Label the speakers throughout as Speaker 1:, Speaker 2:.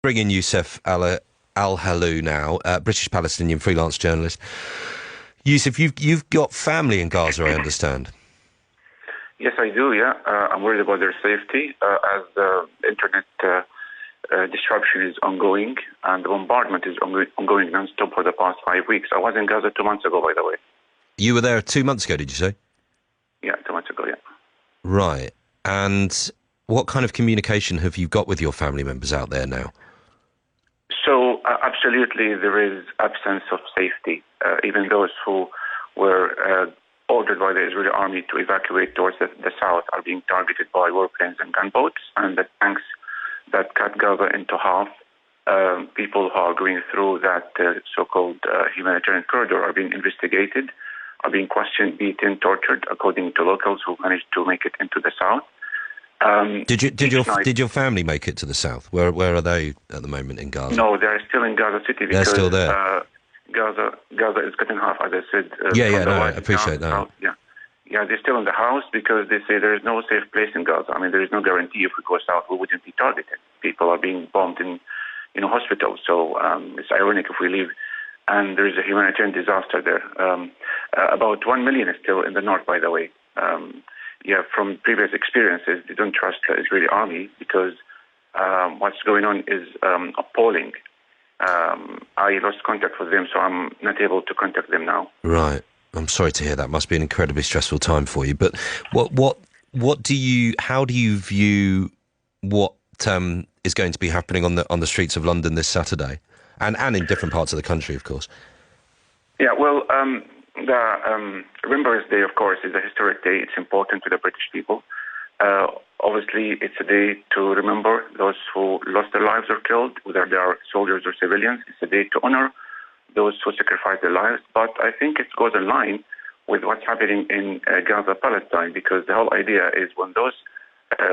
Speaker 1: Bring in Youssef Al-Halou now, British Palestinian freelance journalist. Youssef, you've got family in Gaza, I understand.
Speaker 2: Yes, I do, yeah. I'm worried about their safety as the internet disruption is ongoing and the bombardment is ongoing non-stop for the past 5 weeks. I was in Gaza 2 months ago, by the way.
Speaker 1: You were there 2 months ago, did you say?
Speaker 2: Yeah, 2 months ago, yeah.
Speaker 1: Right. And what kind of communication have you got with your family members out there now?
Speaker 2: So, absolutely, there is absence of safety. Even those who were ordered by the Israeli army to evacuate towards the south are being targeted by warplanes and gunboats, and the tanks that cut Gaza into half. People who are going through that so-called humanitarian corridor are being investigated, are being questioned, beaten, tortured, according to locals who managed to make it into the south.
Speaker 1: Did your family make it to the south? Where are they at the moment in Gaza?
Speaker 2: No, they're still in Gaza City because
Speaker 1: they're still there.
Speaker 2: Gaza is cut in half, as I said.
Speaker 1: I appreciate that.
Speaker 2: South, yeah, they're still in the house because they say there is no safe place in Gaza. I mean, there is no guarantee if we go south we wouldn't be targeted. People are being bombed in, hospitals. So it's ironic if we leave and there is a humanitarian disaster there. About 1 million is still in the north, by the way. From previous experiences, they don't trust the Israeli army because what's going on is appalling. I lost contact with them, so I'm not able to contact them now.
Speaker 1: Right. I'm sorry to hear that. Must be an incredibly stressful time for you. But how do you view what is going to be happening on the streets of London this Saturday, and in different parts of the country, of course?
Speaker 2: Yeah. Well, the Remembrance Day, of course, is a historic day. It's important to the British people. Obviously, it's a day to remember those who lost their lives or killed, whether they are soldiers or civilians. It's a day to honor those who sacrificed their lives. But I think it goes in line with what's happening in Gaza, Palestine, because the whole idea is when those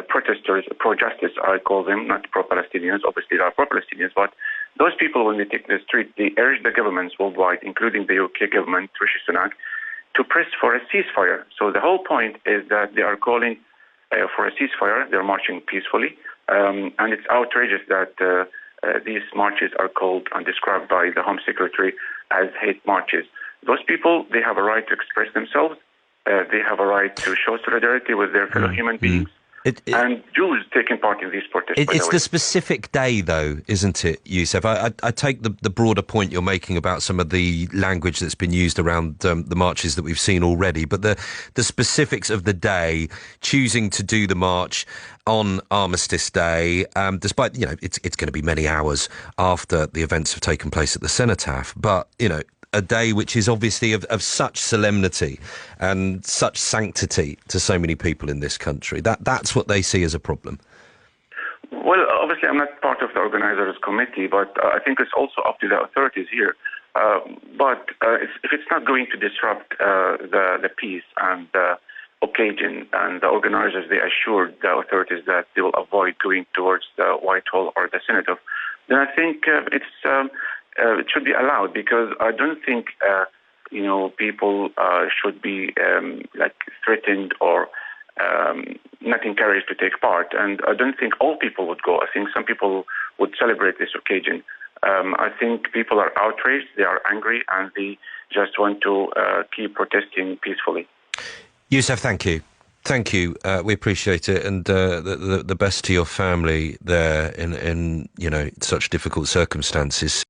Speaker 2: protesters, pro-justice, I call them, not pro-Palestinians, obviously they are pro-Palestinians, but those people, when they take the street, they urge the governments worldwide, including the UK government, Rishi Sunak, to press for a ceasefire. So the whole point is that they are calling for a ceasefire. They're marching peacefully. And it's outrageous that these marches are called and described by the Home Secretary as hate marches. Those people, they have a right to express themselves. They have a right to show solidarity with their fellow human beings. And Jews taking part in these protests.
Speaker 1: It's the specific day, though, isn't it, Youssef? I take the broader point you're making about some of the language that's been used around the marches that we've seen already, but the specifics of the day, choosing to do the march on Armistice Day, despite, it's going to be many hours after the events have taken place at the cenotaph, but, a day which is obviously of such solemnity and such sanctity to so many people in this country. That's what they see as a problem.
Speaker 2: Well, obviously I'm not part of the organizers' committee, but I think it's also up to the authorities here. If it's not going to disrupt the peace and the occasion, and the organizers, they assured the authorities that they will avoid going towards the Whitehall or the Senate, then I think it should be allowed, because I don't think people should be threatened or not encouraged to take part. And I don't think all people would go. I think some people would celebrate this occasion. I think people are outraged, they are angry, and they just want to keep protesting peacefully.
Speaker 1: Youssef, thank you. Thank you. We appreciate it, and the best to your family there in such difficult circumstances.